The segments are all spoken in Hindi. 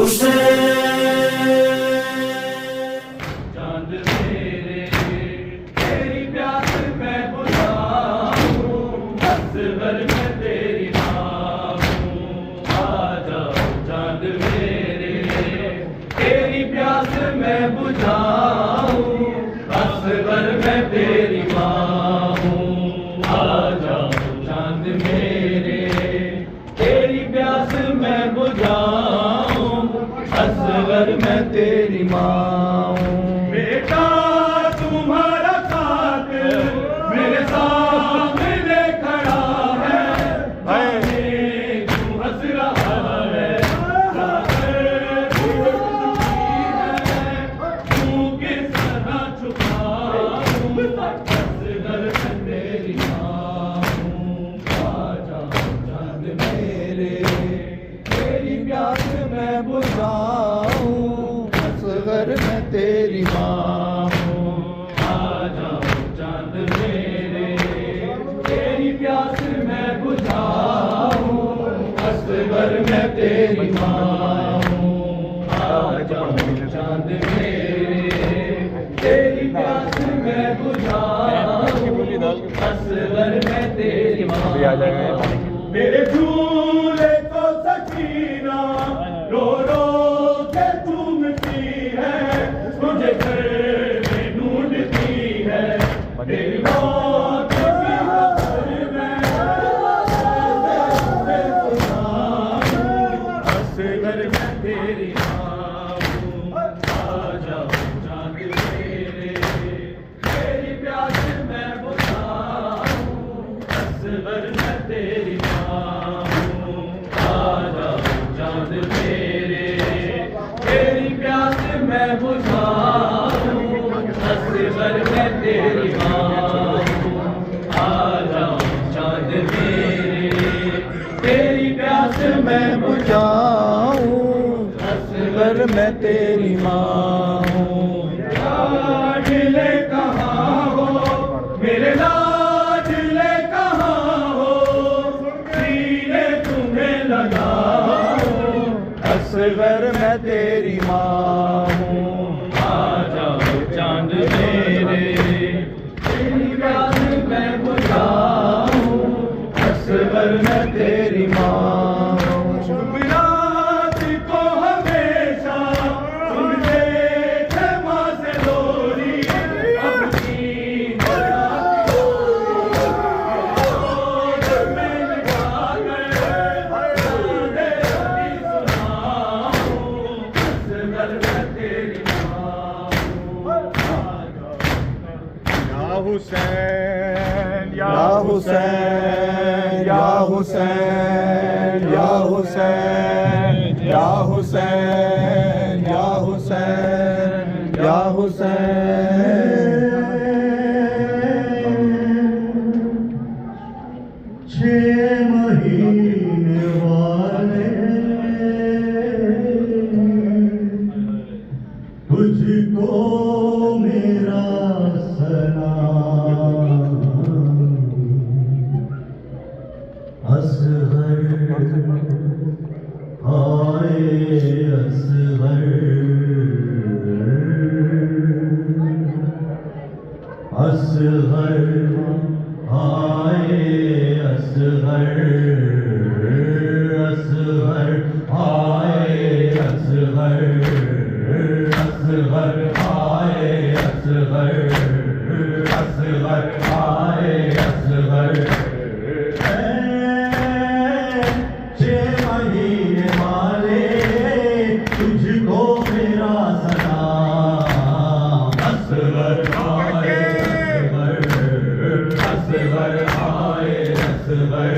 चांद मेरे तेरी प्यास मैं बुझाऊं, असगर मैं तेरी माँ हूँ। आ जाओ चांद मेरे तेरी प्यास मैं बुझाऊं, असगर मैं तेरी माँ हूँ। आ जाओ चांद मेरे तेरी प्यास मैं बुझाऊं, असगर मैं तेरी माँ हूँ। बेटा तुम्हारा साथ मेरे सामने खड़ा है, क्यों हंस रहा है, क्यों किस तरह छुपाऊं, असगर मैं तेरी माँ हूँ। आ जाओ चांद मेरे तेरी प्यास मैं बुझाऊं, असगर मैं तेरी माँ हूँ। आ जाओ चांद मेरे तेरी प्यास मैं बुझाऊं, असगर मैं तेरी माँ हूँ। आ जाओ चांद मेरे तेरी प्यास मैं बुझाऊं, असगर मैं तेरी माँ हूँ। मेरे झूले को सकीना रो रो के चूमती है, मुझे घर में ढूंढती है, तेरी मौत की खबर मैं सुनाऊं, असगर मैं तेरी माँ हूँ। आ जाओ चांद मेरे तेरी प्यास मैं बुझाऊं, असगर मैं तेरी माँ हूँ। आ जाओ चांद मेरे तेरी प्यास मैं बुझाऊं, असगर मैं तेरी माँ हूँ। आ जाओ चांद मेरे तेरी प्यास मैं बुझाऊं, असगर मैं तेरी माँ हूँ। लाडले कहाँ हो मेरे लाडले कहाँ हो, सीने तुम्हें लगाऊं, असगर मैं तेरी माँ हूँ। आ जाओ चांद मेरे तेरी प्यास मैं बुझाऊं, असगर मैं तेरी माँ हूँ। रात को हमेशा सुनते थे माँ से लोरी, अपनी हुसैन या हुसैन या हुसैन या हुसैन या हुसैन या हुसैन या हुसैन। 6 महीने वाले तुझको मेरा असगर आए असगर, असगर आए असगर, असगर आए असगर, असगर आए असगर, असगर आए असगर। 6 महीने वाले तुझको मेरा सलाम, असगर आए असगर, असगर आए असगर,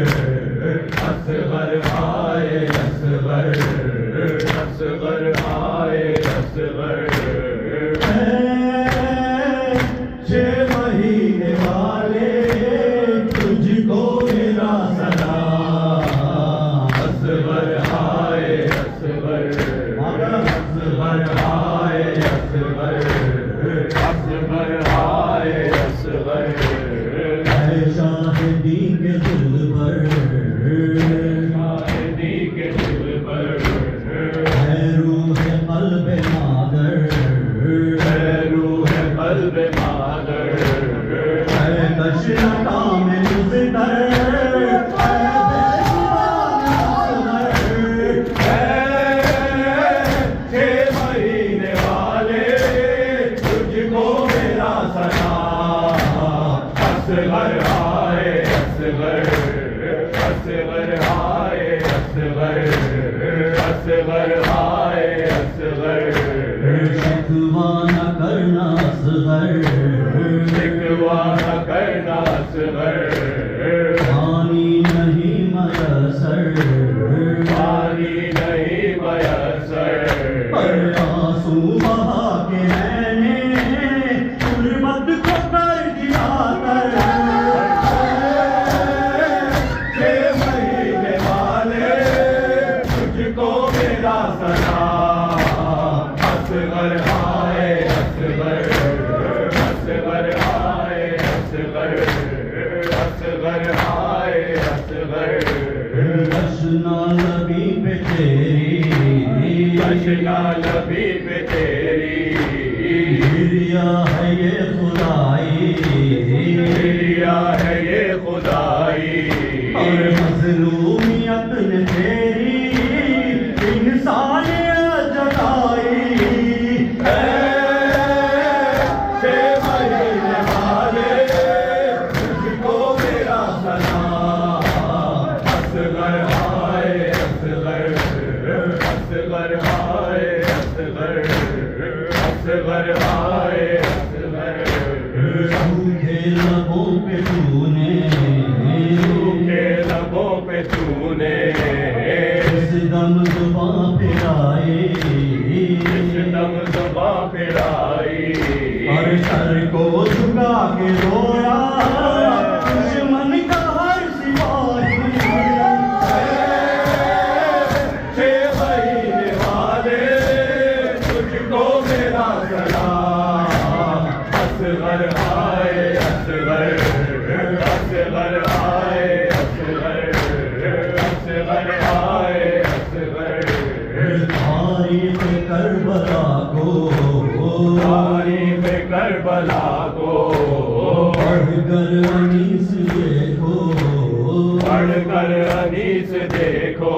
मादर कश्नता में मुज़तर शिकवा न करना असगर पानी नहीं मयसर पर आंसू बहा के मैंने गुर्बत को कर दिया कर 6 महीने वाले तुझको मेरा सलाम असगर हाय असगर असगर हाय असगर असगर हाय असगर तशना नबी पे तेरी गिरिया है ये खुदाई और मज़लूमियत ने तेरी इंसानियत जगाई 6 महीने वाले तुझको मेरा सलाम असगर हाय असगर असगर हाय असगर असगर हाय असगर सूखे लबों पे तूने इस दम ज़ुबां पे लाई और सर को झुका के रोया दुश्मन का हर सिपाही 6 महीने वाले तुझको मेरा सलाम असगर हाय असगर असगर हाय असगर असगर हाय असगर तारीफ़ करबला को पढ़कर अनीस देखो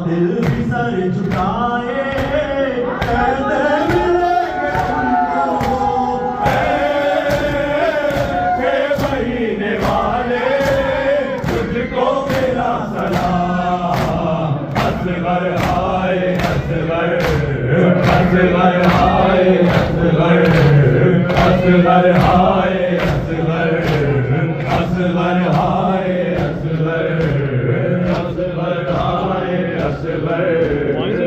दिल भी सर झुकाए कहते मिलेंगे हमको 6 महीने वाले तुझको मेरा सलाम असगर हाय असगर असगर हाय असगर असगर हाय असगर असगर हाय असगर असगर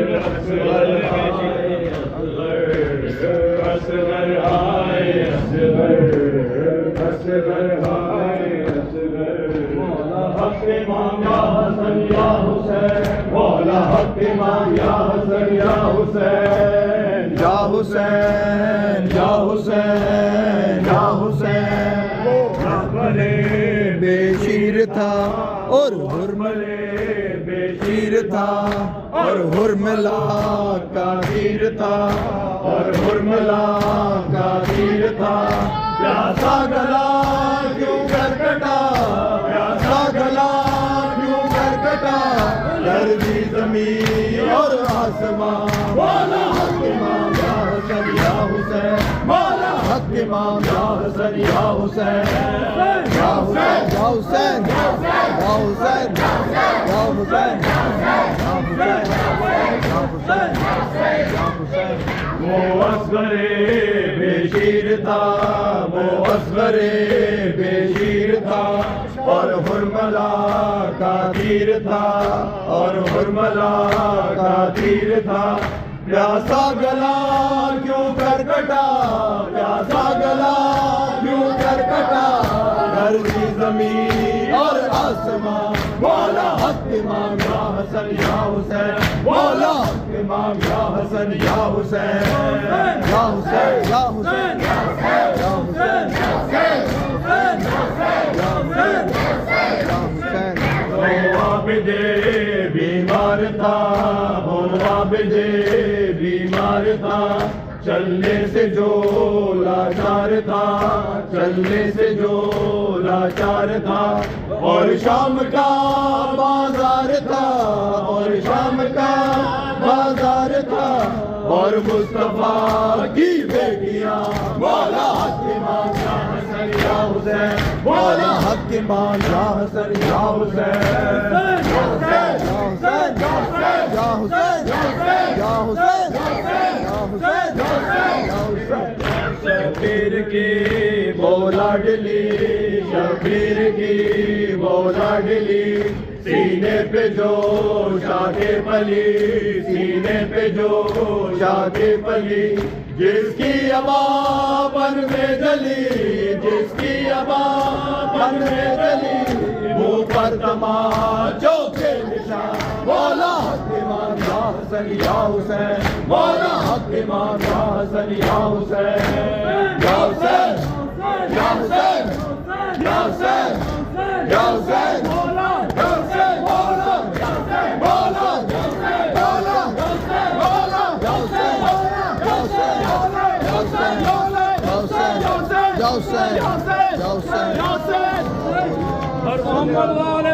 हाय असगर असगर हाय असगर असगर हाय असगर मौला हक इमाम या हसन या हुसैन मौला हक इमाम या हसन या हुसैन या हुसैन या हुसैन या हुसैन वो रहमले बेशीर था और हुर्मले बेशीर था और हुर्मला का तीर था और हुर्मला का तीर था प्यासा गला क्यों करकटा प्यासा गला क्यों करकटा दर्दी ज़मीन और आसमां मौला हक इमाम या हसन या हुसैन मौला हक इमाम या हसन या हुसैन या हुसैन या हुसैन या हुसैन या हुसैन या हुसैन वो असगरे बेशीर था वो असगरे बेशीर था और हुर्मला का तीर था और हुर्मला का तीर था प्यासा गला क्यों करकटा प्यासा गला क्यों करकटा धरती जमीन और आसमां मौला हक इमाम या हसन या हुसैन मौला हक इमाम या हसन या हुसैन या हुसैन या हुसैन या हुसैन बीमार था वो आबिदे बीमार था चलने से जो लाचार प्यार था, चलने से जो लाचार था, और शाम का बाजार था, और शाम का बाजार था, और मुस्तफा की बेटियां मौला हक इमाम शाह हसन या हुसैन, मौला हक इमाम शाह हसन या हुसैन, या हुसैन, या हुसैन, या हुसैन, या हुसैन, या हुसैन, या हुसैन। शबीर की वो लाडली, शबीर की वो लाडली, सीने पे जो शाखे पली, सीने पे जो शाखे पली, जिसकी अबा बन में जली, जिसकी अबा बन में जली, मुंह पर तमाचों के निशान, मौला हक इमाम शाह हसन या हुसैन, मौला हक इमाम शाह हसन या हुसैन, या हुसैन, या हुसैन, या हुसैन, या हुसैन, मौला, या हुसैन, मौला, या हुसैन, मौला, या हुसैन, मौला, या हुसैन, मौला, या हुसैन, या हुसैन, या हुसैन, या हुसैन, या हुसैन, या हुसैन, या हुसैन, और मोहम्मद वाले